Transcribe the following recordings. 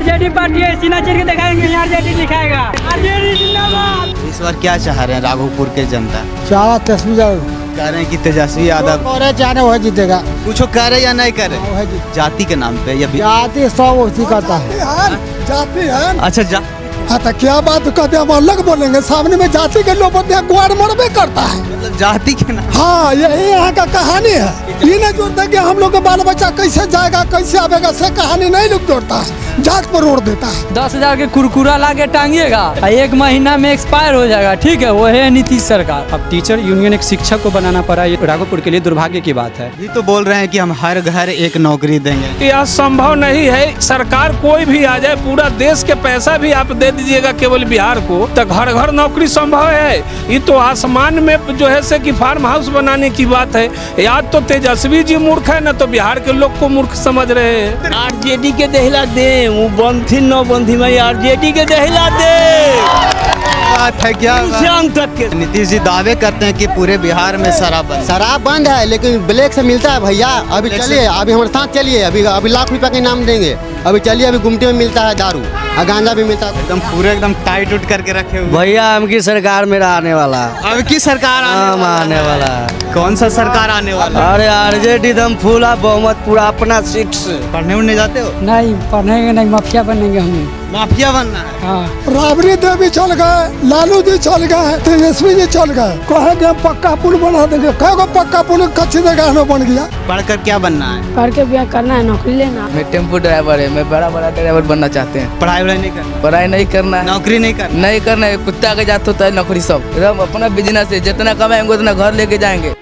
RJD party है, सीना चीर के दिखाएंगे, आरजेडी दिखाएगा, आरजेडी जिंदाबाद। इस बार क्या चाह रहे हैं राघोपुर के जनता? तेजस्वी कह रहे हैं कि तेजस्वी यादव और जाने वह जीतेगा। कुछ कह रहे या नहीं कह रहे? जाति के नाम पे या जाति सब उसी करता है। जाति है। अच्छा हाँ तो क्या बात कहते हैं, हम अलग बोलेंगे, सामने में जाति के लोग बोलते हैं गुआड़ मरबे करता है। मतलब जाति के नाम? हाँ यही यहाँ का कहानी है। ये नहीं जोड़ता कि हम लोग का बाल बच्चा कैसे जाएगा कैसे आवेगा, से कहानी नहीं लोग जोड़ता है, जात पर रोड देता है। 10,000 के कुरकुरा ला के टांगिएगा, 1 महीना में एक्सपायर हो जाएगा। ठीक है, वो है नीतीश सरकार। अब टीचर यूनियन एक शिक्षक को बनाना पड़ा, ये राघोपुर के लिए दुर्भाग्य की बात है। ये तो बोल रहे हैं कि हम हर घर एक नौकरी देंगे। यह संभव नहीं है। सरकार कोई भी आ जाए, पूरा देश के पैसा भी आप दे दीजिएगा केवल बिहार को, तो घर घर नौकरी संभव है? ये तो आसमान में जो है से कि फार्म हाउस बनाने की बात है। या तो तेजस्वी जी मूर्ख है, न तो बिहार के लोग को मूर्ख समझ रहे हैं। आरजेडी के दहला दे, वो बंथी नौ बंथी में आरजेडी के दहला दे। बात है क्या? तक के नीतीश जी दावे करते हैं कि पूरे बिहार में शराब बंद है, लेकिन ब्लैक से मिलता है भैया। अभी चलिए, अभी हमारे साथ चलिए, अभी लाख रुपए के इनाम देंगे। अभी चलिए, अभी गुमटी में मिलता है दारू और गांजा भी मिलता है। एकदम पूरे एकदम टाइट उठ करके रखे हुए भैया। हमकी सरकार मेरा आने वाला, अब की सरकार आने वाला। कौन सा सरकार आने वाला? अरे आरजेडी एकदम फूला बहुमत पूरा अपना सीट से। पढ़ने उड़ने जाते हो? नहीं पढ़ेंगे नहीं, माफिया बनेंगे हम। माफिया बनना है? हाँ। राबड़ी देवी चल गए, लालू जी चल गए, तेजस्वी जी चल गए, कहेंगे हम पक्का पुल बना देंगे। कहेगा पक्का पुल कच्ची जगह में बन गया। पढ़कर क्या बनना है? पढ़ के ब्याह करना है, नौकरी लेना। मैं टेम्पो ड्राइवर है, मैं बड़ा बड़ा ड्राइवर बनना चाहते हैं। पढ़ाई नहीं करना? पढ़ाई नहीं करना है, नौकरी नहीं करना? नहीं करना है। कुत्ता के जात होता है नौकरी, सब एकदम अपना बिजनेस है। जितना कमाएंगे उतना घर लेके जाएंगे।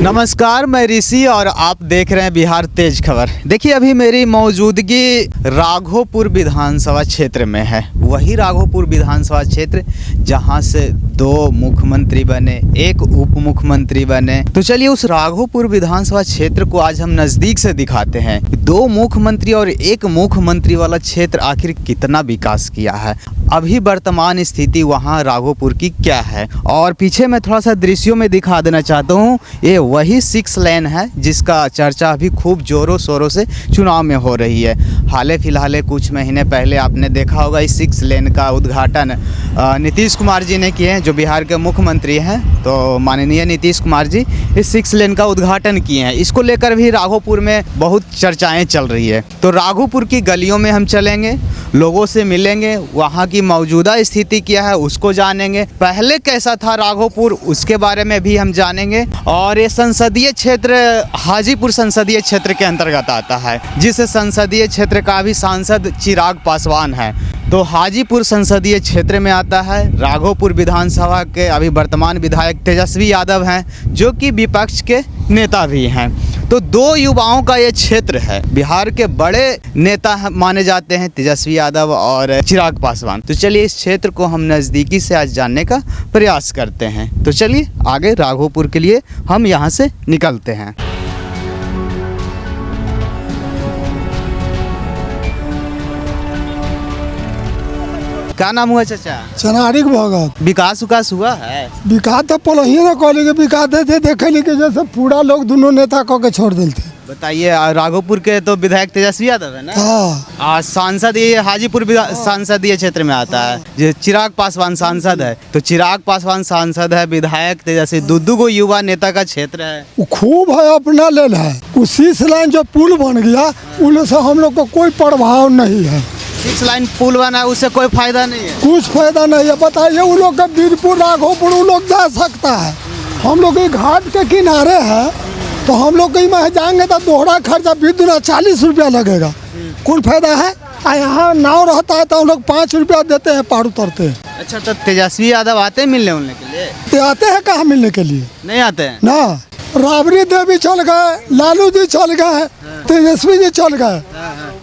नमस्कार, मैं ऋषि और आप देख रहे हैं बिहार तेज खबर। देखिए, अभी मेरी मौजूदगी राघोपुर विधानसभा क्षेत्र में है। वही राघोपुर विधानसभा क्षेत्र जहां से 2 मुख्यमंत्री बने, 1 उप मुख्यमंत्री बने। तो चलिए उस राघोपुर विधानसभा क्षेत्र को आज हम नज़दीक से दिखाते हैं। 2 मुख्यमंत्री और 1 मुख्यमंत्री वाला क्षेत्र आखिर कितना विकास किया है, अभी वर्तमान स्थिति वहां राघोपुर की क्या है। और पीछे मैं थोड़ा सा दृश्यों में दिखा देना चाहता हूँ, ये वही 6 लेन है जिसका चर्चा अभी खूब जोरों शोरों से चुनाव में हो रही है। हाल फिलहाल कुछ महीने पहले आपने देखा होगा इस 6 लेन का उद्घाटन नीतीश कुमार जी ने किए हैं, जो बिहार के मुख्यमंत्री हैं। तो माननीय नीतीश कुमार जी इस 6 लेन का उद्घाटन किए हैं। इसको लेकर भी राघोपुर में बहुत चर्चाएं चल रही है। तो राघोपुर की गलियों में हम चलेंगे, लोगों से मिलेंगे, वहाँ की मौजूदा स्थिति क्या है उसको जानेंगे, पहले कैसा था राघोपुर उसके बारे में भी हम जानेंगे। और ये संसदीय क्षेत्र हाजीपुर संसदीय क्षेत्र के अंतर्गत आता है, जिस संसदीय क्षेत्र का भी सांसद चिराग पासवान है। तो हाजीपुर संसदीय क्षेत्र में आता है। राघोपुर विधानसभा के अभी वर्तमान विधायक तेजस्वी यादव हैं, जो कि विपक्ष के नेता भी हैं। तो 2 युवाओं का ये क्षेत्र है। बिहार के बड़े नेता माने जाते हैं तेजस्वी यादव और चिराग पासवान। तो चलिए इस क्षेत्र को हम नज़दीकी से आज जानने का प्रयास करते हैं। तो चलिए आगे राघोपुर के लिए हम यहाँ से निकलते हैं। क्या नाम हुआ चाचा? चनारिक भगत। विकास हुआ है? विकास तो पलही ना कहले के विकास देते देखे नहीं कि जैसे पूरा लोग दोनों नेता कह के छोड़ देते। बताइए, राघोपुर के तो विधायक तेजस्वी यादव है ना? हाँ। सांसद ये हाजीपुर संसदीय क्षेत्र में आता है, जो चिराग पासवान सांसद है। तो चिराग पासवान सांसद है, विधायक तेजस्वी, 2 युवा नेता का क्षेत्र है। वो खूब है, अपना लेल है। उसी से लाइन जो पुल बन गया उनसे हम लोग को कोई प्रभाव नहीं है। 6 लाइन पुल बना, उससे कोई फायदा नहीं है? कुछ फायदा नहीं है। बताइए, उन लोग का बीरपुर राघोपुर उन लोग जा सकता है। हम लोग ये घाट के किनारे है, तो हम लोग कहीं में जाएंगे तो दोहरा खर्चा 40 रुपया लगेगा। कौन फायदा है? यहाँ नाव रहता है तो हम लोग 5 रुपया देते हैं, पार उतरते हैं। अच्छा, तो तेजस्वी यादव आते हैं मिलने उलने के लिए? तो आते हैं कहाँ मिलने के लिए? नहीं आते हैं ना। राबड़ी देवी चल गए, लालू जी चल गए, तेजस्वी जी चल गए,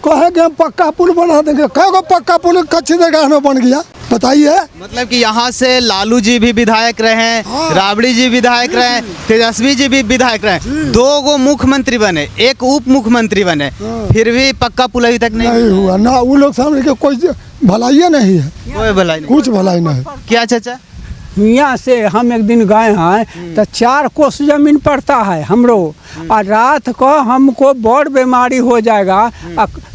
कहेंगे हम पक्का पुल बना देंगे। कहेगा पक्का पुल कच्ची जगह में बन गया। बताइए, मतलब कि यहाँ से लालू जी भी विधायक रहे, राबड़ी जी विधायक रहे, तेजस्वी जी भी विधायक रहे, 2 मुख्यमंत्री बने, 1 उप मुख्यमंत्री बने, फिर भी पक्का पुल अभी तक नहीं हुआ ना। वो लोग सामने के कोई भलाई नहीं है, कोई भलाई नहीं, कुछ भलाई नहीं। क्या चाचा? यहाँ से हम एक दिन गए हैं तो 4 कोस जमीन पड़ता है हमरो, और रात को हमको बड़ बीमारी हो जाएगा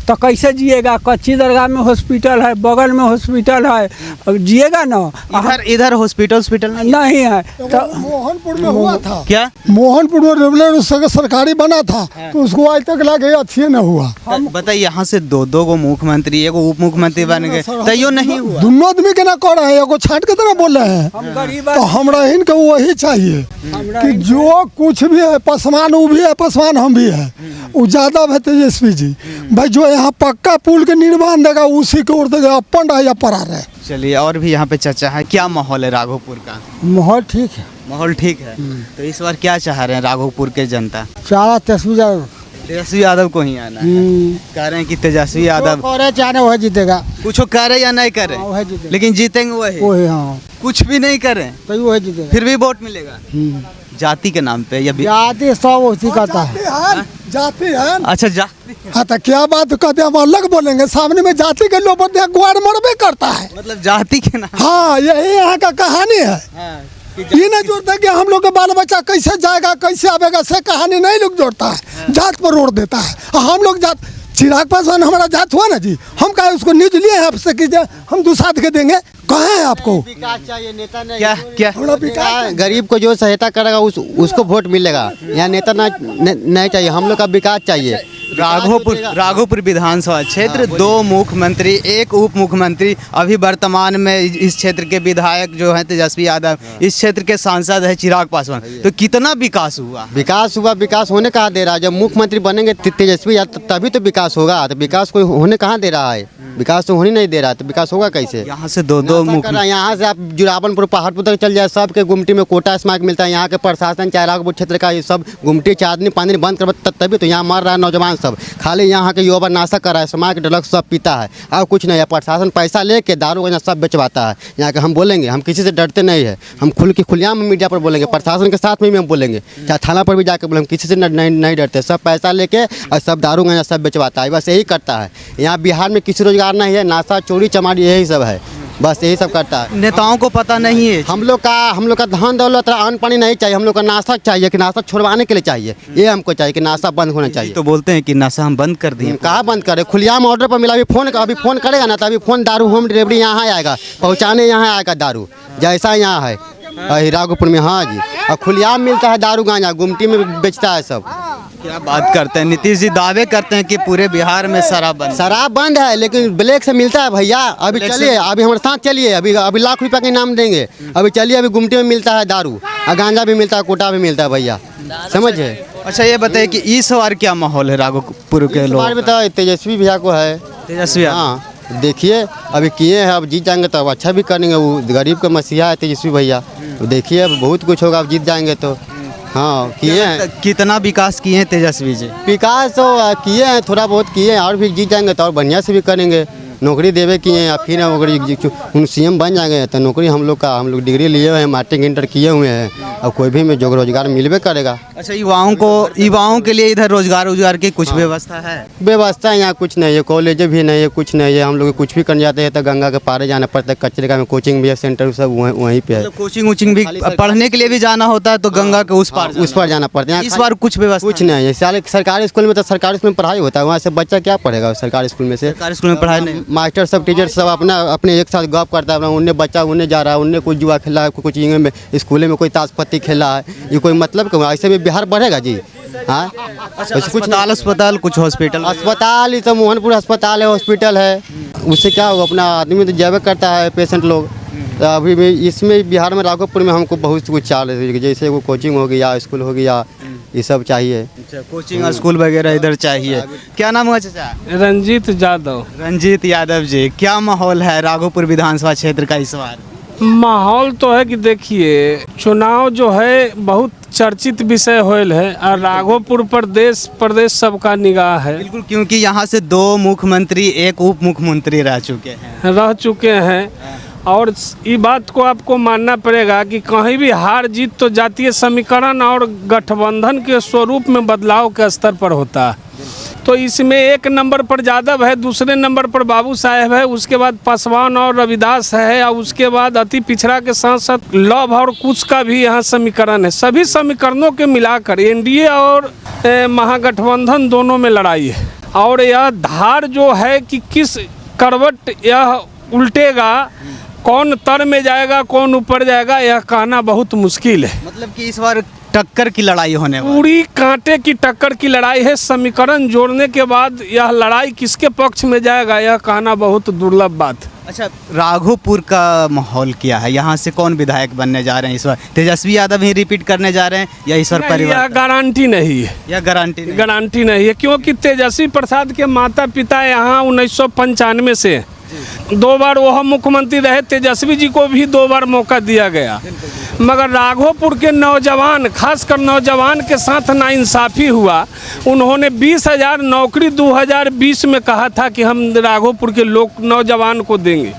तो कैसे जिएगा? कच्ची दरगाह में हॉस्पिटल है, बगल में हॉस्पिटल है, जिएगा ना? इधर हॉस्पिटल नहीं है। तो मोहनपुर में हुआ था क्या? मोहनपुर में रेगुलर सरकारी बना था तो उसको आज तक लगे अच्छी न हुआ। बताइए, यहाँ से 2 गो मुख्यमंत्री, एगो उप मुख्यमंत्री बन गए, तैयो नहीं हुआ। दोनों आदमी के ना कर रहे हैं, एगो छाट के तरह बोल रहे हैं। तो हमरा इनके वही चाहिए कि जो कुछ भी है, पसमान वो भी है, पसमान हम भी है, वो ज्यादा है तेजस्वी जी भाई। जो यहाँ पक्का पुल के निर्माण देगा उसी को ओर देगा, अपन रहे या परा रहे। चलिए, और भी यहाँ पे चर्चा है। क्या माहौल है राघोपुर का? माहौल ठीक है। माहौल ठीक है। तो इस बार क्या चाह रहे हैं राघोपुर के जनता? चारा तेजस्वी यादव को ही आना है। कह रहे हैं कि तेजस्वी यादव चाहे वह जीतेगा, कुछ करे या नहीं करे, लेकिन जीतेंगे वही। हाँ, कुछ भी नहीं करें तो वही जीतेगा, फिर भी वोट मिलेगा। जाति के नाम पे या जाति सब उसी कहता है। जाति है। अच्छा, जाति। हाँ, तो क्या बात कहते हैं, हम अलग बोलेंगे, सामने में जाति के लोग बोलते हैं गुआर मरबे करता है, मतलब जाति के नाम। हाँ, यही यहाँ का कहानी है। ये नहीं जोड़ता कि हम लोग का बाल बच्चा कैसे जाएगा, कैसे आवेगा, से कहानी नहीं लोग जोड़ता है, जात पर रोड देता है। हम लोग जात, चिराग पासवान हमारा जात हुआ ना जी, हम कहे उसको न्यूज लिए हैं आपसे कि हम दूसरा के देंगे, कहे हैं आपको विकास चाहिए, नेता नहीं। क्या गरीब को जो सहायता करेगा उसको वोट मिलेगा। यहाँ नेता नहीं चाहिए, हम लोग का विकास चाहिए। राघोपुर विधानसभा क्षेत्र, 2 मुख्यमंत्री, 1 उप मुख्यमंत्री, अभी वर्तमान में इस क्षेत्र के विधायक जो है तेजस्वी यादव, इस क्षेत्र के सांसद है चिराग पासवान। तो कितना विकास हुआ? विकास होने कहाँ दे रहा है? जब मुख्यमंत्री बनेंगे तेजस्वी यादव तभी तो विकास होगा। तो विकास कोई होने कहाँ दे रहा है? विकास तो होने नहीं दे रहा, तो विकास होगा कैसे? यहाँ से 2 यहाँ से आप जुरावनपुर पहाड़पुर तक चल जाए, सबके गुमटी में कोटा स्मारक मिलता है। यहाँ के प्रशासन चाहे राघोपुर क्षेत्र का ये सब गुमटी चादनी पानी बंद कर तभी तो यहाँ मर रहा है नौजवान सब। खाली यहाँ के युवा नाशा कर रहा है, स्मारक ड्रग्स सब पीता है, और कुछ नहीं है। प्रशासन पैसा लेके दारू का सब बेचवाता है। यहाँ के हम बोलेंगे, हम किसी से डरते नहीं है, हम खुलेआम मीडिया पर बोलेंगे, प्रशासन के साथ में भी हम बोलेंगे, चाहे थाना पर भी जाकर बोलेंगे, किसी से नहीं डरते। सब पैसा लेके और सब दारू गांजा सब बेचवाता है, बस यही करता है। यहाँ बिहार में किसी रोजगार नहीं है, नाशा चोरी चमारी यही सब है, बस यही सब करता है। नेताओं को पता नहीं है। हम लोग का धन दौलत अन्न पानी नहीं चाहिए, हम लोग का नाशा चाहिए कि नाशा छुड़वाने के लिए चाहिए। ये हमको चाहिए कि नाशा बंद होना चाहिए। तो बोलते हैं कि नशा हम बंद कर दिए। कहाँ बंद करे? खुलेआम ऑर्डर पर मिला। अभी फोन करेगा ना, तो अभी फोन दारू होम डिलीवरी यहाँ आएगा, पहुँचाने यहाँ आएगा दारू, जैसा यहाँ है राघोपुर में। हाँ जी, और खुलेआम मिलता है दारू गांजा, गुमटी में बेचता है सब। क्या बात करते हैं नीतीश जी, दावे करते हैं कि पूरे बिहार में शराब बंद है, लेकिन ब्लैक से मिलता है भैया। अभी चलिए, अभी हमारे साथ चलिए, अभी लाख रुपया का इनाम देंगे। अभी चलिए, अभी गुमटी में मिलता है दारू, और गांजा भी मिलता है, कोटा भी मिलता है भैया, समझे? अच्छा, ये बताइए कि इस बार क्या माहौल है राघोपुर के लोग? तेजस्वी भैया को है। तेजस्वी, हाँ, देखिए अभी किए हैं, अब जीत जाएंगे तो अब अच्छा भी करेंगे। वो गरीब का मसीहा है तेजस्वी भैया, देखिए अब बहुत कुछ होगा, अब जीत जाएंगे तो। हाँ, किए हैं। कितना विकास किए हैं तेजस्वी जी? विकास तो किए हैं, थोड़ा बहुत किए हैं, और भी जीत जाएंगे तो और बढ़िया से भी करेंगे। नौकरी देवे किए हैं, फिर अगर CM बन जाएंगे तो नौकरी हम लोग डिग्री लिए हुए हैं, मैट्रिक इंटर किए हुए हैं, और कोई भी में जो रोजगार मिलवे करेगा। अच्छा, युवाओं के लिए इधर रोजगार की कुछ व्यवस्था है? व्यवस्था यहाँ कुछ नहीं है, कॉलेज भी नहीं है, कुछ नहीं है। हम लोग कुछ भी करने जाते हैं तो गंगा के पारे जाना पड़ता है, कचरे का में कोचिंग भी है, सेंटर सब वहीं पे है। कोचिंग भी पढ़ने के लिए भी जाना होता है तो गंगा के उस पार जाना पड़ता है। इस बार कुछ व्यवस्था कुछ नहीं है। सरकारी स्कूल में तो सरकारी स्कूल में पढ़ाई होता है, वहाँ से बच्चा क्या पढ़ेगा सरकारी स्कूल में से? सरकारी स्कूल में पढ़ाई नहीं, मास्टर सब टीचर सब अपने एक साथ गप करता है, उन्हें बच्चा उन्हें जा रहा है, उन्हें कुछ जुआ खेला है, कुछ में स्कूल में कोई ताश पत्ती खेला है, ये कोई मतलब क्यों? ऐसे में बिहार बढ़ेगा जी? हाँ, अस्पताल कुछ अस्पताल ही तो मोहनपुर अस्पताल है, हॉस्पिटल है, उससे क्या होगा? अपना आदमी तो जैवे करता है पेशेंट लोग। तो अभी में इसमें बिहार में राघोपुर में हमको बहुत कुछ चाहिए, जैसे वो कोचिंग हो गया, स्कूल हो गया, ये सब चाहिए। कोचिंग स्कूल वगैरह इधर चाहिए। क्या नाम हुआ चाचा? रंजीत यादव जी, क्या माहौल है राघोपुर विधानसभा क्षेत्र का इस बार? माहौल तो है कि देखिए, चुनाव जो है बहुत चर्चित विषय होल है, और राघोपुर पर देश प्रदेश सबका निगाह है। बिल्कुल, क्योंकि यहाँ से 2 मुख्यमंत्री, 1 उप मुख्यमंत्री रह चुके हैं। और ये बात को आपको मानना पड़ेगा कि कहीं भी हार जीत तो जातीय समीकरण और गठबंधन के स्वरूप में बदलाव के स्तर पर होता है। तो तो इसमें एक नंबर पर यादव है, दूसरे नंबर पर बाबू साहेब है, उसके बाद पासवान और रविदास है, और उसके बाद अति पिछड़ा के साथ साथ लव और कुछ का भी यहाँ समीकरण है। सभी समीकरणों के मिलाकर एनडीए और महागठबंधन दोनों में लड़ाई है। और यह धार जो है कि किस करवट यह उल्टेगा, कौन तर में जाएगा कौन ऊपर जाएगा, यह कहना बहुत मुश्किल है। मतलब कि इस बार टक्कर की लड़ाई होने वाली है। पूरी कांटे की टक्कर की लड़ाई है। समीकरण जोड़ने के बाद यह लड़ाई किसके पक्ष में जाएगा, यह कहना बहुत दुर्लभ बात है। अच्छा, राघोपुर का माहौल क्या है? यहाँ से कौन विधायक बनने जा रहे हैं इस बार? तेजस्वी यादव ही रिपीट करने जा रहे हैं या ईश्वर परिवार? यह गारंटी नहीं है, यह गारंटी नहीं है, क्योंकि तेजस्वी प्रसाद के माता पिता यहाँ 1995 से 2 बार वह मुख्यमंत्री रहे। तेजस्वी जी को भी 2 बार मौका दिया गया, मगर राघोपुर के नौजवान, खासकर नौजवान के साथ नाइंसाफ़ी हुआ। उन्होंने 20,000 नौकरी 2020 में कहा था कि हम राघोपुर के लोग नौजवान को देंगे,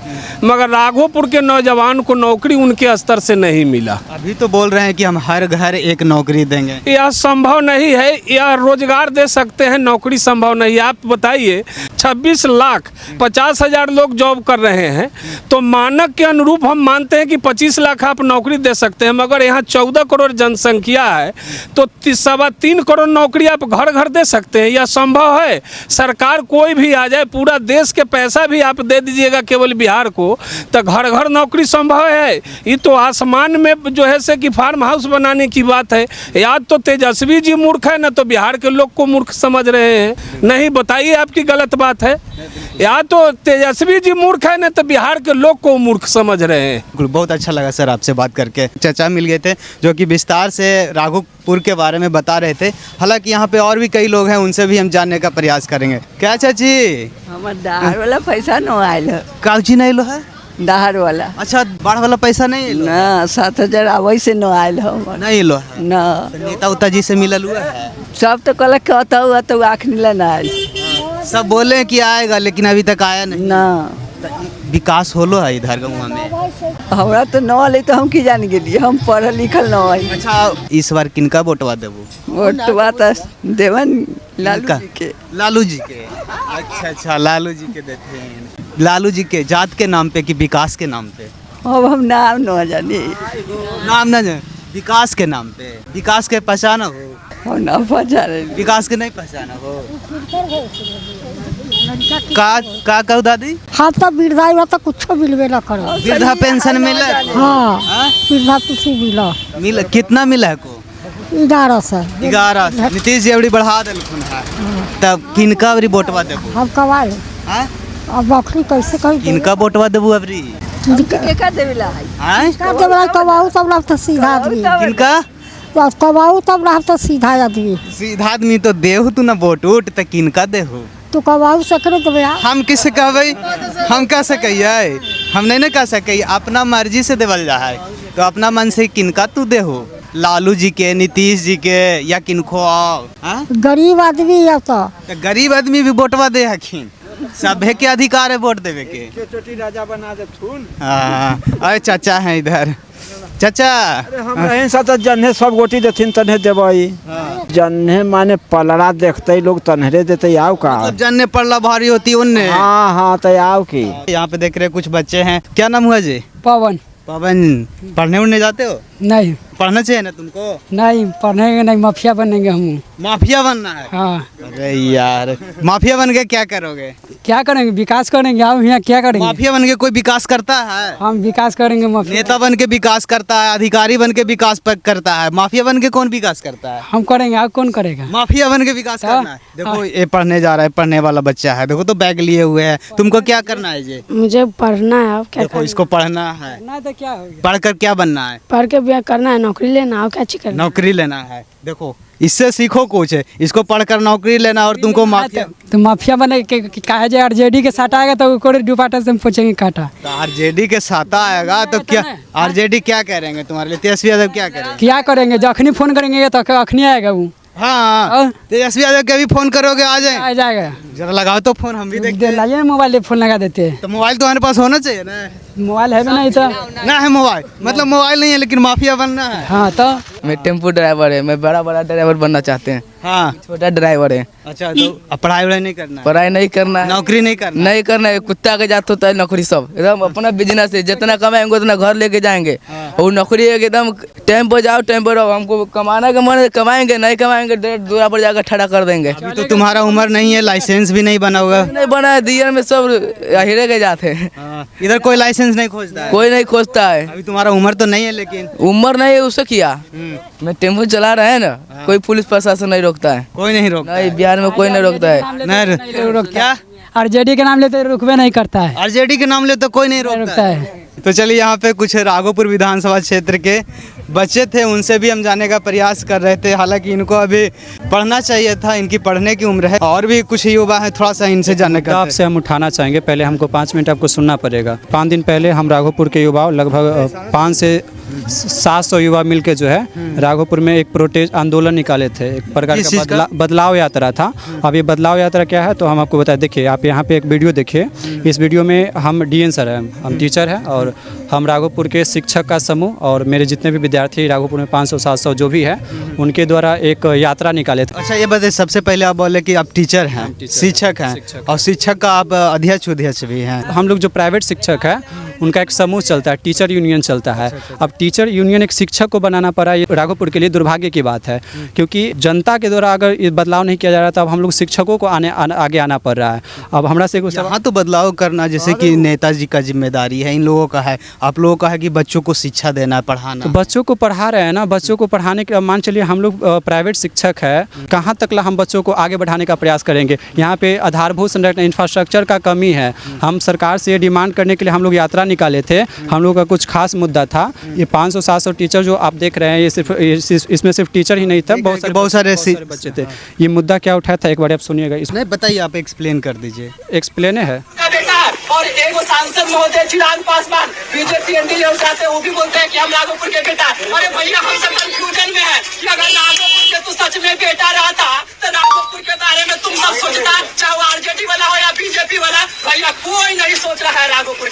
मगर राघोपुर के नौजवान को नौकरी उनके स्तर से नहीं मिला। अभी तो बोल रहे हैं कि हम हर घर एक नौकरी देंगे। यह संभव नहीं है। यह रोजगार दे सकते हैं, नौकरी संभव नहीं है। आप बताइए, 26,50,000 लोग जॉब कर रहे हैं, तो मानक के अनुरूप हम मानते हैं कि 25 लाख आप नौकरी दे सकते हैं, मगर यहाँ 14 करोड़ जनसंख्या है, तो 3.25 करोड़ नौकरी आप घर घर दे सकते हैं? यह संभव है? सरकार कोई भी आ जाए, पूरा देश के पैसा भी आप दे दीजिएगा केवल बिहार को, तो घर घर नौकरी संभव है? ये तो आसमान में जो है से कि फार्म हाउस बनाने की बात है। या तो तेजस्वी जी मूर्ख है, ना तो बिहार के लोग को मूर्ख समझ रहे हैं। नहीं, बताइए आपकी गलत बात है। या तो तेजस्वी जी मूर्ख है, ना तो बिहार के लोग को मूर्ख समझ रहे हैं। बहुत अच्छा लगा सर आपसे बात करके। चाचा मिल गए थे जो कि विस्तार से राघोपुर के बारे में बता रहे थे। हालांकि यहाँ पे और भी कई लोग हैं, उनसे भी हम जानने का प्रयास करेंगे। क्या चाची? हमार दहार वाला पैसा न आयल है। कागजी नहीं लो है? दहार वाला। अच्छा, बाढ़ वाला पैसा नहीं लो? ना, 7,000 आवे से न आयल है। नहीं लो है? ना। नेता उता जी से मिलल हुआ है? सब तो कल कहता हुआ तो आँख नीला ना आयल। सब बोले कि आएगा, लेकिन अभी तक आया नहीं ना। विकास होलो है इधर गाँव में? हमरा तो न आले तो हम की जान गेलिए, हम पढ़ल लिखल न है। अच्छा, इस बार किनका वोटवा देबू? वोटवा तो देवन लालू जी के। लालू जी के? अच्छा, लालू जी के देते हैं। लालू जी के जात के नाम पे कि विकास के नाम पे? अब हम नाम न जाने। नाम न जाने, विकास के नाम पे। विकास के पहचाना हो? हम ना पहचाने। विकास के नहीं पहचाना हो? का कहू दादी? हाँ, तो वृद्धा तो कुछ मिलवे ना करो। वृद्धा पेंशन मिला? हाँ, वृद्धा पेंशन मिला। कितना मिला है को? 1100। 1100। नीतीश जी अबड़ी बढ़ा दिलखुन है, तब किनका अबरी वोटवा देबू? हम कवाल अब बकरी कैसे कही? किनका वोटवा देबू अबरी? किनका देवेला है? किनका देवेला? कबाऊ तब ना तो सीधा आदमी। किनका कबाऊ तब ना तो सीधा आदमी। सीधा आदमी तो देहु तू ना वोट उठ, तो किनका देहु? तो कबाऊ सकरे देवे। हम किसे कहबै? हम कह सकिए? हम नहीं कह सके। अपना मर्जी से देवल जा है, तो अपना मन से किनका तू देहु? लालू जी के, नीतीश जी के, या किनको? आओ गरीब आदमी है तो गरीब आदमी भी वोटवा दे हखिन। सभे के अधिकार है वोट देवे के। छोटी राजा बना दे थून। अरे चाचा है इधर। चाचा, हम रहे साथ जन्हे सब गोटी देथिन तन्हे देबई। जन्हे माने पलड़ा देखते लोग तन्हरे देते आओ का? मतलब जन्ने पड़ला भारी होती उनने। हाँ, तो आओ की। यहाँ पे देख रहे कुछ बच्चे हैं। क्या नाम हुआ जी? पवन। पवन, पढ़ने उड़ने जाते हो? नहीं। पढ़ना चाहिए ना तुमको? नहीं पढ़ेंगे, नहीं माफिया बनेंगे हम। माफिया बनना है? हाँ। अरे यार, माफिया बन के क्या करोगे? क्या करेंगे? विकास करेंगे। आप यहाँ क्या करेंगे? माफिया बन के कोई विकास करता है? हम विकास करेंगे। नेता बन के विकास करता है, अधिकारी बन के विकास करता है। माफिया बन के कौन विकास करता है? हम करेंगे। आप कौन करेगा? माफिया बन के विकास करना है। देखो ये पढ़ने जा रहा है, पढ़ने वाला बच्चा है। देखो तो बैग लिए हुए है। तुमको क्या करना है जी? मुझे पढ़ना है। क्या देखो इसको पढ़ना है। तो क्या होगा? पढ़कर क्या बनना है? पढ़ के करना है, नौकरी लेना है। क्या चाहिए? नौकरी लेना है। देखो इससे सीखो कुछ है। इसको पढ़कर नौकरी लेना और तुमको माफिया। तो माफिया बने कहा जाए आरजेडी के साथ आएगा तो दुपाटा से हम पूछेंगे काटा। तो आरजेडी के साथ आएगा तो क्या आरजेडी क्या करेंगे तुम्हारे लिए? तेजस्वी यादव क्या करेंगे? क्या करेंगे? जखनी फोन करेंगे तो अखनी आएगा वो। हाँ, तेजस्वी यादव के भी फोन करोगे आ जाएगा। जरा लगाओ तो फोन, हम भी देखते हैं। लाइए मोबाइल फोन लगा देते हैं। तो मोबाइल तो हमारे पास होना चाहिए ना? मोबाइल है भी नहीं तो ना है मोबाइल, मतलब मोबाइल नहीं है लेकिन माफिया बनना है। हाँ, तो मैं टेम्पो ड्राइवर है, मैं बड़ा ड्राइवर बनना चाहते हैं। हाँ, छोटा ड्राइवर है। अच्छा, तो अब पढ़ाई वढ़ाई नहीं करना है? पढ़ाई नहीं करना है, नौकरी नहीं करना? नहीं करना है। कुत्ता के जात होता है नौकरी, सब एकदम अपना बिजनेस है। जितना कमाएंगे उतना घर लेके जाएंगे। और नौकरी है कि एकदम टाइम पर जाओ टाइम पर रहो। हमको कमाना का मन है, कमाएंगे, नहीं कमाएंगे दूरा पर जाकर ठड़ा कर देंगे। अभी तो तुम्हारा उम्र नहीं है, लाइसेंस भी नहीं बना होगा। नहीं बना है, दियर में सब हिरे के जाते हैं। इधर कोई लाइसेंस नहीं खोजता है? कोई नहीं खोजता है। अभी तुम्हारा उम्र तो नहीं है, लेकिन उम्र नहीं है उससे किया। मैं टेम्पो चला रहा है ना, कोई पुलिस प्रशासन नहीं रोकता है। कोई नहीं रोकता? नहीं, बिहार में कोई नहीं रोकता है। नहीं क्या? आरजेडी के नाम लेते रुकवे नहीं करता है। आरजेडी के नाम ले तो कोई नहीं रोकता है। तो चलिए, यहाँ पे कुछ राघोपुर विधानसभा क्षेत्र के बच्चे थे, उनसे भी हम जानने का प्रयास कर रहे थे। हालांकि इनको अभी पढ़ना चाहिए था, इनकी पढ़ने की उम्र है। और भी कुछ युवा है, थोड़ा सा इनसे जानने का आपसे हम उठाना चाहेंगे। पहले हमको 5 मिनट आपको सुनना पड़ेगा। 5 दिन पहले हम राघोपुर के युवा लगभग 5 से 700 युवा मिलके जो है राघोपुर में एक प्रोटेस्ट आंदोलन निकाले थे। एक प्रकार का बदलाव यात्रा था। अब ये बदलाव यात्रा क्या है तो हम आपको बताएं। देखिए, आप यहाँ पे एक वीडियो देखिए। इस वीडियो में हम डीएन सर हैं, हम टीचर हैं, और हम राघोपुर के शिक्षक का समूह और मेरे जितने भी विद्यार्थी राघोपुर में 500-700 जो भी है, उनके द्वारा एक यात्रा निकाले थे। अच्छा, ये बताइए, सबसे पहले आप बोले कि आप टीचर हैं, शिक्षक हैं, और शिक्षक का आप अध्यक्ष भी हैं। हम लोग जो प्राइवेट शिक्षक है उनका एक समूह चलता है, टीचर यूनियन चलता है। अब टीचर यूनियन एक शिक्षक को बनाना पड़ा, ये राघोपुर के लिए दुर्भाग्य की बात है। क्योंकि जनता के द्वारा अगर ये बदलाव नहीं किया जा रहा था, अब हम लोग शिक्षकों को आगे आना पड़ रहा है। अब हमरा से यहाँ तो बदलाव करना जैसे कि नेताजी का जिम्मेदारी है, इन लोगों का है, आप लोगों का है कि बच्चों को शिक्षा देना, पढ़ाना। तो बच्चों को पढ़ा रहे हैं ना, बच्चों को पढ़ाने के, मान चलिए हम लोग प्राइवेट शिक्षक है, कहाँ तक हम बच्चों को आगे बढ़ाने का प्रयास करेंगे। यहाँ पे आधारभूत संरचना इंफ्रास्ट्रक्चर का कमी है। हम सरकार से डिमांड करने के लिए हम लोग यात्रा निकाले थे। हम लोग का कुछ खास मुद्दा था। ये 500-700 टीचर जो आप देख रहे हैं, ये सिर्फ इसमें सिर्फ टीचर ही नहीं था, बहुत सारे बच्चे थे। ये मुद्दा क्या उठाया था, एक बार आप सुनिएगा। इसमें बताइए, आप एक्सप्लेन कर दीजिए। एक्सप्लेन है। और एक सांसद महोदय चिराग पासवान बीजेपी एनडीए उठाते, वो भी बोलते हैं कि हम राघोपुर के बेटा। अरे भैया, हम सब कंफ्यूजन में है कि अगर राघोपुर के तो सच में बेटा रहता तो राघोपुर के बारे में तुम सब सोचता, चाहे वो आरजेडी वाला हो या बीजेपी वाला। भैया, कोई नहीं सोच रहा है राघोपुर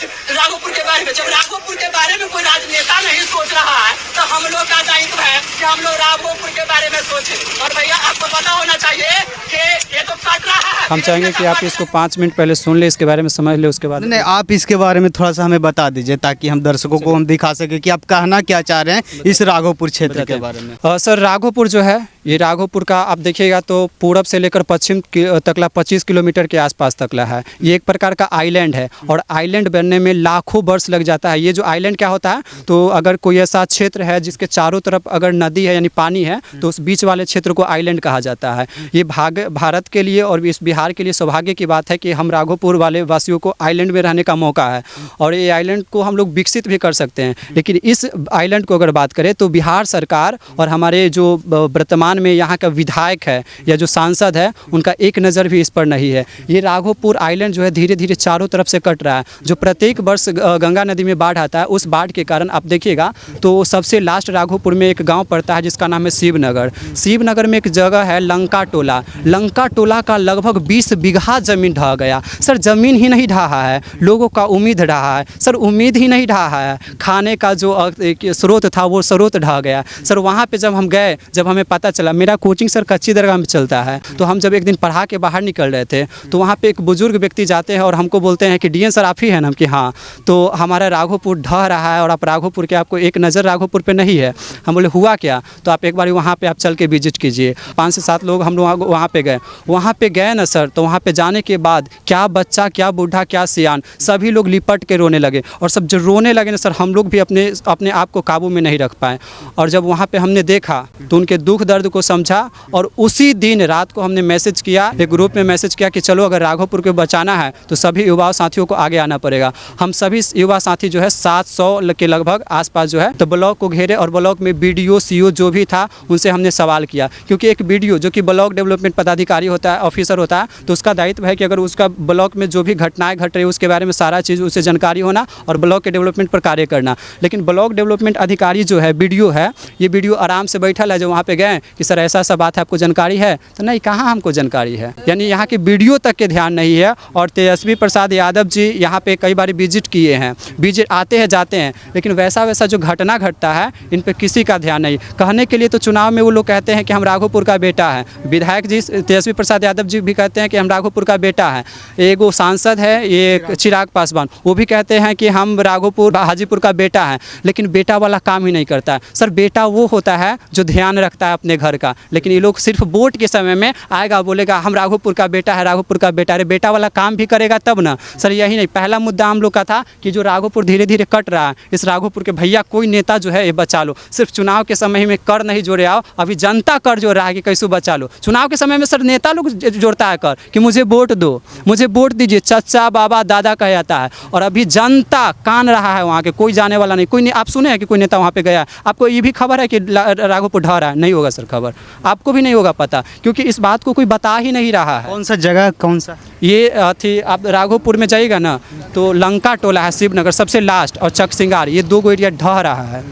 के बारे में। जब राघोपुर के बारे में कोई राजनेता नहीं सोच रहा है तो हम लोग का दायित्व है कि हम लोग राघोपुर के बारे में सोचें। और भैया, आपको पता होना चाहिए कि ये तो कट रहा है। हम चाहेंगे कि आप इसको 5 मिनट पहले सुन ले, इसके बारे में समझ ले, उसके बाद नहीं, आप इसके बारे में थोड़ा सा हमें बता दीजिए ताकि हम दर्शकों को हम दिखा सके कि आप कहना क्या चाह रहे हैं इस राघोपुर क्षेत्र के बारे में। सर, राघोपुर जो है, ये राघोपुर का आप देखिएगा तो पूरब से लेकर पश्चिम तकला 25 किलोमीटर के आसपास तकला है। ये एक प्रकार का आइलैंड है, और आइलैंड बनने में लाखों वर्ष लग जाता है। ये जो आइलैंड क्या होता है, तो अगर कोई ऐसा क्षेत्र है जिसके चारों तरफ अगर नदी है यानी पानी है, तो उस बीच वाले क्षेत्र को आइलैंड कहा जाता है। ये भारत के लिए और इस बिहार के लिए सौभाग्य की बात है कि हम राघोपुर वाले वासियों को आइलैंड में रहने का मौका है, और ये आइलैंड को हम लोग विकसित भी कर सकते हैं। लेकिन इस आइलैंड को अगर बात करें तो बिहार सरकार और हमारे जो वर्तमान में यहाँ का विधायक है या जो सांसद है, उनका एक नज़र भी इस पर नहीं है। ये राघोपुर आइलैंड जो है धीरे धीरे चारों तरफ से कट रहा है। जो प्रत्येक वर्ष गंगा नदी में बाढ़ आता है, उस बाढ़ के कारण आप देखिएगा तो सबसे लास्ट राघोपुर में एक गाँव पड़ता है जिसका नाम है शिवनगर। शिवनगर में एक जगह है लंका टोला। लंका टोला का लगभग 20 बीघा जमीन ढह गया। सर, जमीन ही नहीं ढहा है, लोगों का उम्मीद ढहा है। सर, उम्मीद ही नहीं ढहा है, खाने का जो स्रोत था वो स्रोत ढह गया। सर, वहाँ पे जब हम गए, जब हमें पता चला, मेरा कोचिंग सर कच्ची दरगाह में चलता है, तो हम जब एक दिन पढ़ा के बाहर निकल रहे थे तो वहाँ पे एक बुजुर्ग व्यक्ति जाते हैं और हमको बोलते हैं कि डीएन सर आप ही हैं ना? हम कि हाँ। तो हमारा राघोपुर ढह रहा है और आप राघोपुर के, आपको एक नज़र राघोपुर पे नहीं है। हम बोले हुआ क्या? तो आप एक बार वहाँ पे आप चल के विजिट कीजिए। 5 से 7 लोग हम लोग वहाँ पे गए। वहाँ पे गए ना सर, तो वहाँ पे जाने के बाद क्या बच्चा, क्या बूढ़ा, क्या सियान, सभी लोग लिपट के रोने लगे। और सब जो रोने लगे ना सर, हम लोग भी अपने आप को काबू में नहीं रख पाए। और जब वहाँ पे हमने देखा तो उनके दुख दर्द को समझा, और उसी दिन रात को हमने मैसेज किया, एक ग्रुप में मैसेज किया कि चलो अगर राघोपुर को बचाना है तो सभी युवा साथियों को आगे आना पड़ेगा। हम सभी युवा साथी जो है 700 के लगभग आसपास जो है, तो ब्लॉक को घेरे और ब्लॉक में BDO CO जो भी था उनसे हमने सवाल किया। क्योंकि एक BDO जो कि ब्लॉक डेवलपमेंट पदाधिकारी होता है, ऑफिसर होता है, तो उसका दायित्व है कि अगर उसका ब्लॉक में जो भी घटनाएं घट रही है उसके बारे में सारा चीज़ उससे जानकारी होना और ब्लॉक के डेवलपमेंट पर कार्य करना। लेकिन ब्लॉक डेवलपमेंट अधिकारी जो है, BDO है, ये BDO आराम से बैठा है। जो वहाँ पे गए कि सर ऐसा ऐसा बात है, आपको जानकारी है? तो नहीं, कहाँ हमको जानकारी है। यानी यहाँ की वीडियो तक के ध्यान नहीं है। और तेजस्वी प्रसाद यादव जी यहाँ पे कई बार विजिट किए हैं, विजिट आते हैं जाते हैं, लेकिन वैसा जो घटना घटता है इन पे किसी का ध्यान नहीं। कहने के लिए तो चुनाव में वो लोग कहते हैं कि हम राघोपुर का बेटा है, विधायक जी तेजस्वी प्रसाद यादव जी भी कहते हैं कि हम राघोपुर का बेटा है, एक वो सांसद है ये चिराग पासवान, वो भी कहते हैं कि हम राघोपुर हाजीपुर का बेटा है, लेकिन बेटा वाला काम ही नहीं करता है। सर बेटा वो होता है जो ध्यान रखता है अपने घर का, लेकिन ये लोग सिर्फ वोट के समय में आएगा बोलेगा हम राघोपुर का बेटा है, राघोपुर का बेटा। अरे बेटा वाला काम भी करेगा तब ना सर। यही नहीं, पहला मुद्दा हम लोग का था कि जो राघोपुर धीरे धीरे कट रहा है, इस राघोपुर के भैया कोई नेता जो है ये बचा लो। सिर्फ चुनाव के समय में कर नहीं जोड़े आओ, अभी जनता कर जोड़ रहा है कि कैसे बचा लो। चुनाव के समय में सर नेता लोग जोड़ता है कर कि मुझे वोट दो, मुझे वोट दीजिए, चाचा बाबा दादा कह जाता है। और अभी जनता कान रहा है वहाँ के, कोई जाने वाला नहीं। कोई नहीं, आप सुने हैं कि कोई नेता वहाँ पे गया? आपको ये भी खबर है कि राघोपुर ढह रहा है? नहीं होगा सर खबर, आपको भी नहीं होगा पता, क्योंकि इस बात को कोई बता ही नहीं रहा है। कौन सा जगह, कौन सा? ये थी, आप राघोपुर में जाइएगा ना तो लंका टोला है, शिवनगर सबसे लास्ट, और चक सिंगार, ये 2 एरिया ढह रहा है।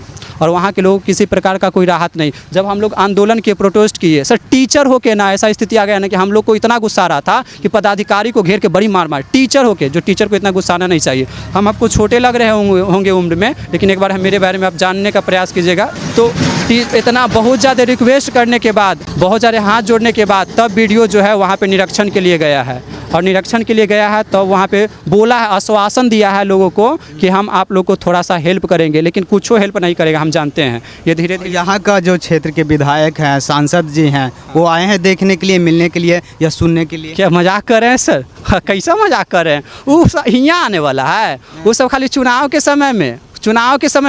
और वहाँ के लोग किसी प्रकार का कोई राहत नहीं। जब हम लोग आंदोलन किए, प्रोटेस्ट किए, सर टीचर होके ना ऐसा स्थिति आ गया ना कि हम लोग को इतना गुस्सा आ रहा था कि पदाधिकारी को घेर के बड़ी मार मार, टीचर होके, जो टीचर को इतना गुस्सा आना नहीं चाहिए। हम आपको छोटे लग रहे होंगे उम्र में, लेकिन एक बार मेरे बारे में आप जानने का प्रयास कीजिएगा। तो इतना बहुत ज़्यादा रिक्वेस्ट करने के बाद, बहुत ज़्यादा हाथ जोड़ने के बाद तब वीडियो जो है वहाँ पे निरीक्षण के लिए गया है। और निरीक्षण के लिए गया है तो वहाँ पे बोला है, आश्वासन दिया है लोगों को कि हम आप लोग को थोड़ा सा हेल्प करेंगे, लेकिन कुछ हेल्प नहीं करेगा, हम जानते हैं। ये धीरे धीरे यहाँ का जो क्षेत्र के विधायक हैं, सांसद जी हैं, वो आए हैं देखने के लिए, मिलने के लिए या सुनने के लिए? क्या मजाक कर रहे हैं सर? कैसा मजाक कर रहे हैं? वो यहाँ आने वाला है, वो सब खाली चुनाव के समय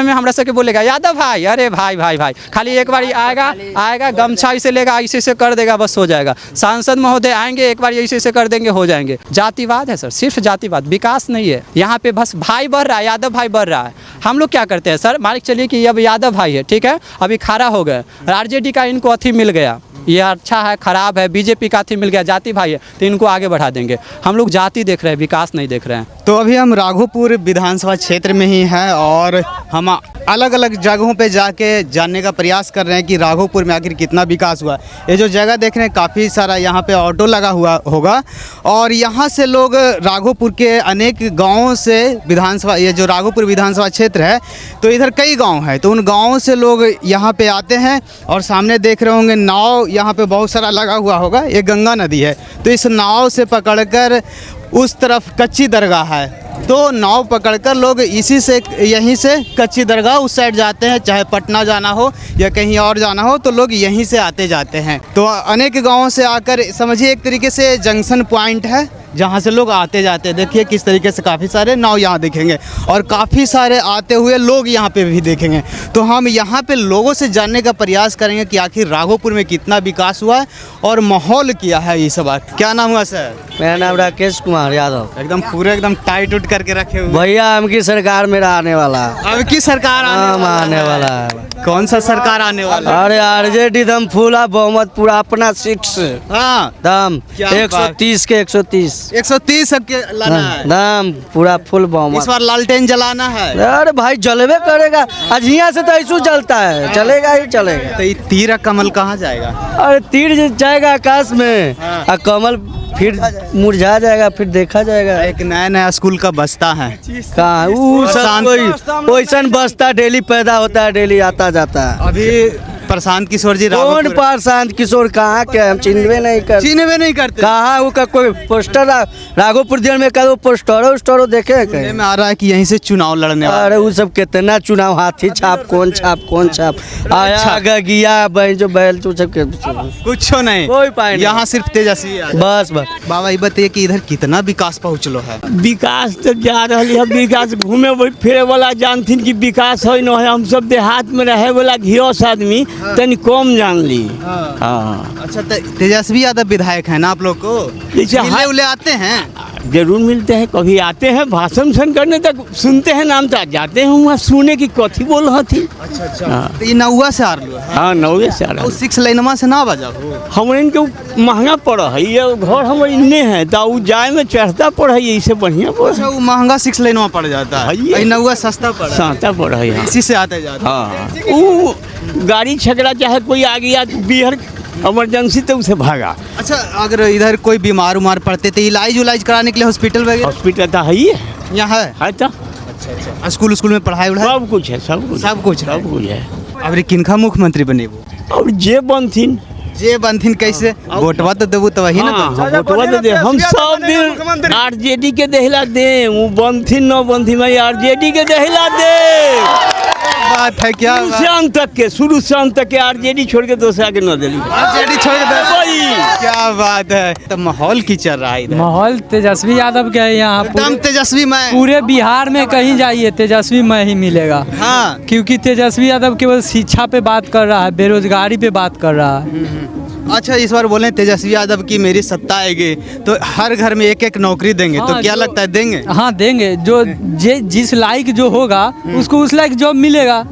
में हमरा सबके बोलेगा यादव भाई, अरे भाई भाई भाई, खाली एक बार आएगा गमछा इसे लेगा, ऐसे कर देगा, बस हो जाएगा। सांसद महोदय आएंगे, एक बार ऐसे कर देंगे, हो जाएंगे। जातिवाद है सर, सिर्फ जातिवाद, विकास नहीं है यहाँ पे। बस भाई बढ़ रहा है, यादव भाई बढ़ रहा है। हम लोग क्या करते हैं सर, मान के चलिए कि अब यादव भाई है, ठीक है, अभी खड़ा हो गए, आरजेडी का इनको अथी मिल गया, ये अच्छा है खराब है, बीजेपी का अथी मिल गया, जाति भाई है, तो इनको आगे बढ़ा देंगे। हम लोग जाति देख रहे हैं, विकास नहीं देख रहे हैं। तो अभी हम राघोपुर विधानसभा क्षेत्र में ही हैं और हम अलग अलग जगहों पे जाके जानने का प्रयास कर रहे हैं कि राघोपुर में आखिर कितना विकास हुआ। ये जो जगह देख रहे हैं, काफ़ी सारा यहाँ पे ऑटो लगा हुआ होगा और यहाँ से लोग राघोपुर के अनेक गाँवों से विधानसभा, ये जो राघोपुर विधानसभा क्षेत्र है तो इधर कई गाँव हैं, तो उन गाँवों से लोग यहाँ पे आते हैं। और सामने देख रहे होंगे नाव यहाँ पे बहुत सारा लगा हुआ होगा, ये गंगा नदी है, तो इस नाव से पकड़कर उस तरफ कच्ची दरगाह है, तो नाव पकड़कर लोग यहीं से कच्ची दरगाह उस साइड जाते हैं। चाहे पटना जाना हो या कहीं और जाना हो तो लोग यहीं से आते जाते हैं। तो अनेक गांवों से आकर, समझिए एक तरीके से जंक्शन पॉइंट है जहां से लोग आते जाते हैं। देखिए किस तरीके से काफ़ी सारे नाव यहाँ दिखेंगे और काफ़ी सारे आते हुए लोग यहाँ पे भी देखेंगे। तो हम यहाँ पे लोगों से जानने का प्रयास करेंगे कि आखिर राघोपुर में कितना विकास हुआ है और माहौल क्या है ये सब बात। क्या नाम हुआ सर? मेरा नाम राकेश कुमार यादव। एकदम पूरे एकदम टाइट उट करके रखे हुए भैया, हमकी सरकार मेरा आने वाला, अब की सरकार आने वाला है। कौन सा सरकार आने वाला? अरे आरजेडी दम फूला बहुमत पूरा अपना सीट से। हाँ दम 130 के 130 सबके लाना है, दम पूरा फुल बहुमत। इस बार लालटेन जलाना है। अरे भाई जलवे करेगा, आज यहाँ से तो ऐसू जलता है, चलेगा ही चलेगा। तो ये तीर कमल कहाँ जाएगा? अरे तीर जाएगा आकाश में और कमल फिर मुरझा जाएगा, फिर देखा जाएगा। एक नया स्कूल का बस्ता है कहाँ, वैसा बस्ता डेली पैदा होता है, डेली आता जाता है। अभी प्रशांत किशोर जी, कौन प्रशांत किशोर, कहाँ के हम चिन्हवे नहीं करते। कहाँ वो का कोई पोस्टर राघोपुर जिले में का पोस्टरो देखे कहीं में आ रहा है कि यहीं से चुनाव लड़ने वाला। अरे वो सब कितना चुनाव, हाथी छाप कौन छाप आया गया जो बैल तो सब कुछ नहीं, कोई पाए यहाँ सिर्फ तेजस्वी। बस बाबा ये बताइए कि इधर कितना विकास पहुँचलो है? विकास तो जा रही है, विकास घूमे फिरे वाला जानथिन कि विकास है न है। हम सब देहात में रहे वाला घियोस आदमी तनी कम जान ली। हाँ। अच्छा, तेजस्वी यादव विधायक है ना आप लोग को? मिलने उले आते हैं? जरूर मिलते हैं, कभी आते हैं भाषण करने तक सुनते हैं, नाम तक जाते हैं वहाँ सुने की कथी बोल रहा थी। अच्छा। तो ये नौवा से आ रही है? हाँ, नौवे से आ रहा है। 6 लाइनमा से ना बजा हमारे इनके महंगा पड़ा है, ये घर हमारे इन्ने है तो जाए में चढ़ता पड़ा है, इससे बढ़िया पड़ा। अच्छा, वो महंगा 6 लाइनमा पड़ जाता है, नौवा सस्ता पड़ा है, इसी से आते जाते। हाँ। गाड़ी छकड़ा चाहे कोई आ गया बिहार इमरजेंसी तो उसे भागा। अच्छा, अगर इधर कोई बीमार उमार पड़ते तो इलाज कराने के लिए हॉस्पिटल वगैरह? हॉस्पिटल तो है ही है, यहाँ है तो। अच्छा, स्कूल में पढ़ाई उढ़ाई सब कुछ है, सब कुछ है। अब किनका मुख्यमंत्री बने वो? और जे बनथिन कैसे? वोटवा तो देबू तो वही ना। वोटवा तो दे, हम सब दिन आरजेडी के देहला दे, वो बनथिन न बनथिन भाई आरजेडी के देहला दे। बात है क्या? शुरू से अंत तक के आरजेडी छोड़ के दूसरा के न दिली, आरजेडी छोड़ के। क्या बात है। तो माहौल की चल रहा है इधर? माहौल तेजस्वी यादव का है यहाँ। एकदम तेजस्वी मैं। पूरे बिहार में कहीं जाइए तेजस्वी मैं ही मिलेगा। हाँ, क्योंकि तेजस्वी यादव केवल शिक्षा पे बात कर रहा है, बेरोजगारी पे बात कर रहा है। अच्छा, इस बार बोले तेजस्वी यादव की मेरी सत्ता आएगी तो हर घर में एक नौकरी देंगे। हाँ, तो क्या लगता है देंगे? हाँ देंगे, जो जिस लायक जो होगा उसको उस लायक जॉब मिलेगा।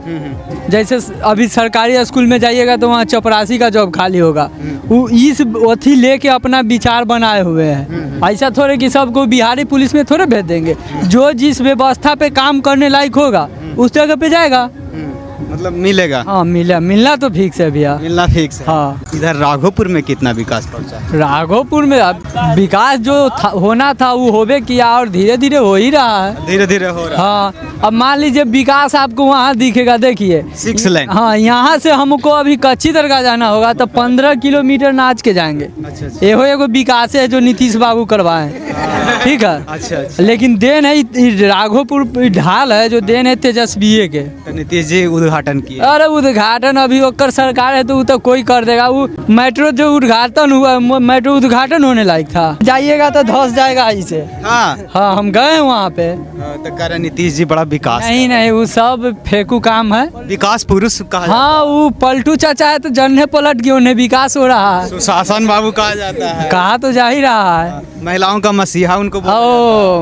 जैसे अभी सरकारी स्कूल में जाइएगा तो वहाँ चपरासी का जॉब खाली होगा। वो इस अथी लेके अपना विचार बनाए हुए हैं। ऐसा थोड़े कि सबको बिहारी पुलिस में थोड़े भेज देंगे। जो जिस व्यवस्था पे काम करने लायक होगा उस जगह पे जाएगा। मतलब मिलेगा? हाँ मिलना तो फिक्स है भैया, मिलना फिक्स है। हाँ। इधर राघोपुर में कितना विकास पहुंचा? राघोपुर में विकास जो होना था वो होबे किया और धीरे धीरे हो ही रहा है। धीरे धीरे हो रहा है। हाँ, अब मान लीजिए विकास आपको वहाँ दिखेगा, देखिए 6 लाइन। हाँ, यहाँ से हमको अभी कच्ची दरगाह जाना होगा तो 15 किलोमीटर नाच के जाएंगे। एहो एगो विकास है जो नीतीश बाबू करवाए, ठीक है। अच्छा। लेकिन देन है राघोपुर ढाल है जो देन है तेजस्वी के। नीतीश जी उद्घाटन किया। अरे उद्घाटन अभी ओकर सरकार है तो वो तो कोई कर देगा। वो मेट्रो जो उद्घाटन हुआ, मेट्रो उद्घाटन होने लायक था, जाइएगा तो धस जाएगा इसे। हाँ, हम गए वहाँ पे तो कह रहे नीतीश जी बड़ा विकास। नहीं, वो सब फेंकू काम है। विकास पुरुष कहा। हाँ, वो पलटू चाचा है तो जन्ने पलट गए, उन्हें विकास हो रहा है। सुशासन बाबू कहा जाता है। कहा तो जा ही रहा है। महिलाओं का मसीहा उनको।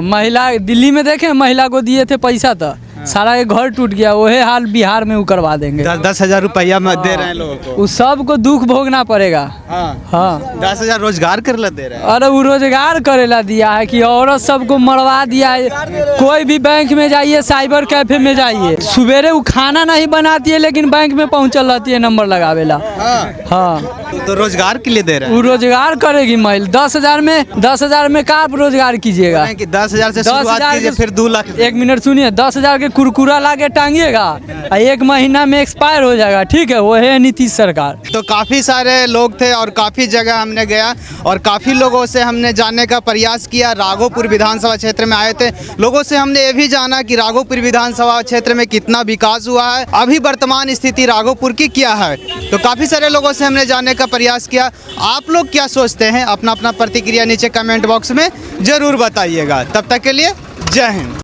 महिला दिल्ली में देखे, महिला को दिए थे पैसा तो सारा एक घर टूट गया। वही हाल बिहार में वो करवा देंगे। 10,000 रुपया दे रहे हैं लोगों को। उस सबको दुख भोगना पड़ेगा। हाँ। 10,000 रोजगार करेला दे रहे हैं। अरे वो रोजगार करेला दिया है कि औरत सबको मरवा दिया है। कोई भी बैंक में जाइए, साइबर कैफे में जाइए, सवेरे वो खाना नहीं बनाती है लेकिन बैंक में पहुँचल रहती है नंबर लगावेला। हाँ, तो रोजगार के लिए दे रहे हैं। वो रोजगार करेगी महिला। 10,000 में का आप रोजगार कीजिएगा? 10,000 से शुरुआत कीजिए, फिर 2 लाख। 1 मिनट सुनिए, 10,000 के कुरकुरा ला के टांगिएगा, 1 महीना में एक्सपायर हो जाएगा, ठीक है। वो है नीतीश सरकार। तो काफ़ी सारे लोग थे और काफ़ी जगह हमने गया और काफ़ी लोगों से हमने जानने का प्रयास किया। राघोपुर विधानसभा क्षेत्र में आए थे, लोगों से हमने ये भी जाना कि राघोपुर विधानसभा क्षेत्र में कितना विकास हुआ है, अभी वर्तमान स्थिति राघोपुर की क्या है। तो काफ़ी सारे लोगों से हमने जानने का प्रयास किया। आप लोग क्या सोचते हैं? अपना प्रतिक्रिया नीचे कमेंट बॉक्स में ज़रूर बताइएगा। तब तक के लिए जय हिंद।